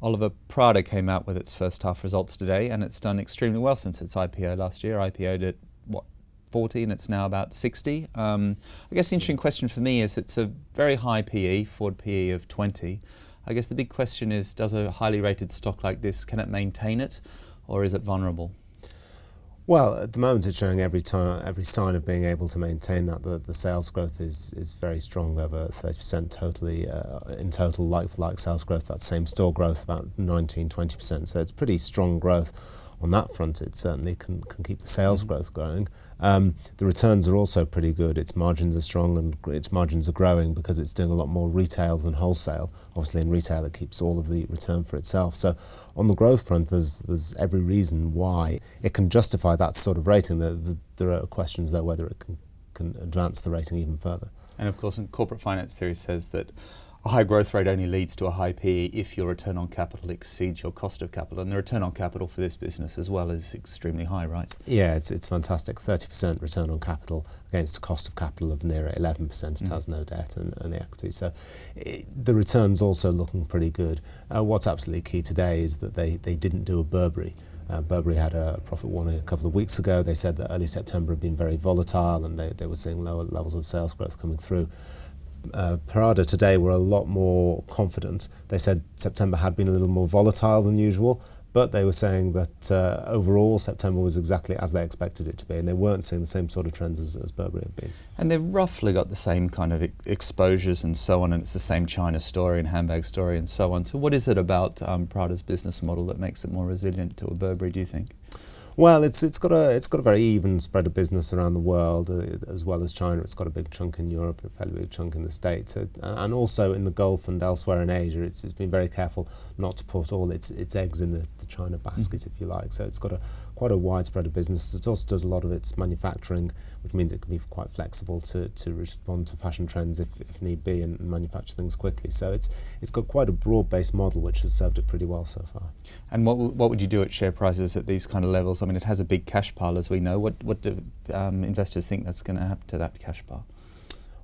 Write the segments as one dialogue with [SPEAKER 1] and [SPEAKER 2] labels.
[SPEAKER 1] Oliver, Prada came out with its first half results today, and it's done extremely well since its IPO last year. IPO'd at, 40, and it's now about 60. I guess the interesting question for me is it's a very high PE, forward PE of 20. I guess the big question is, does a highly rated stock like this, can it maintain it, or is it vulnerable?
[SPEAKER 2] Well, at the moment it's showing every sign of being able to maintain that. The sales growth is very strong, over 30% totally in total, like-for-like sales growth. That same store growth about 19-20%. So it's pretty strong growth on that front. It certainly can keep the sales growth growing. The returns are also pretty good. Its margins are strong and its margins are growing because it's doing a lot more retail than wholesale. Obviously in retail it keeps all of the return for itself. So on the growth front there's every reason why it can justify that sort of rating. There are questions though whether it can advance the rating even further.
[SPEAKER 1] And of course in corporate finance theory says that a high growth rate only leads to a high PE if your return on capital exceeds your cost of capital. And the return on capital for this business as well is extremely high, right?
[SPEAKER 2] Yeah, it's fantastic. 30% return on capital against a cost of capital of near 11%. It has no debt and the equity. So the return's also looking pretty good. What's absolutely key today is that they didn't do a Burberry. Burberry had a profit warning a couple of weeks ago. They said that early September had been very volatile and they were seeing lower levels of sales growth coming through. Prada today were a lot more confident. They said September had been a little more volatile than usual, but they were saying that overall September was exactly as they expected it to be, and they weren't seeing the same sort of trends as Burberry have been.
[SPEAKER 1] And they've roughly got the same kind of exposures and so on, and it's the same China story and handbag story and so on. So what is it about Prada's business model that makes it more resilient to a Burberry, do you think?
[SPEAKER 2] Well, it's got a very even spread of business around the world, as well as China. It's got a big chunk in Europe, a fairly big chunk in the States, and also in the Gulf and elsewhere in Asia. It's been very careful not to put all its eggs in the China basket, if you like. So it's got quite a wide spread of business. It also does a lot of its manufacturing, which means it can be quite flexible to respond to fashion trends if need be and manufacture things quickly. So it's got quite a broad-based model which has served it pretty well so far.
[SPEAKER 1] And what would you do at share prices at these kind of levels? I mean, it has a big cash pile, as we know. What do investors think that's going to happen to that cash pile?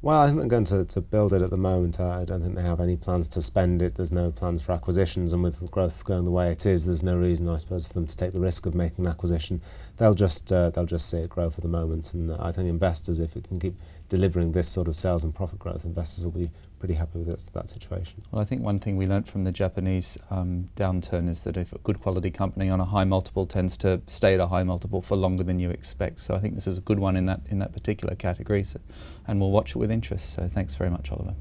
[SPEAKER 2] Well, I think they're going to build it at the moment. I don't think they have any plans to spend it. There's no plans for acquisitions, and with growth going the way it is, there's no reason, I suppose, for them to take the risk of making an acquisition. They'll just see it grow for the moment, and I think investors, if it can keep delivering this sort of sales and profit growth, investors will be pretty happy with that situation.
[SPEAKER 1] Well, I think one thing we learnt from the Japanese downturn is that if a good quality company on a high multiple tends to stay at a high multiple for longer than you expect. So I think this is a good one in that particular category, and we'll watch it with interest. So thanks very much, Oliver.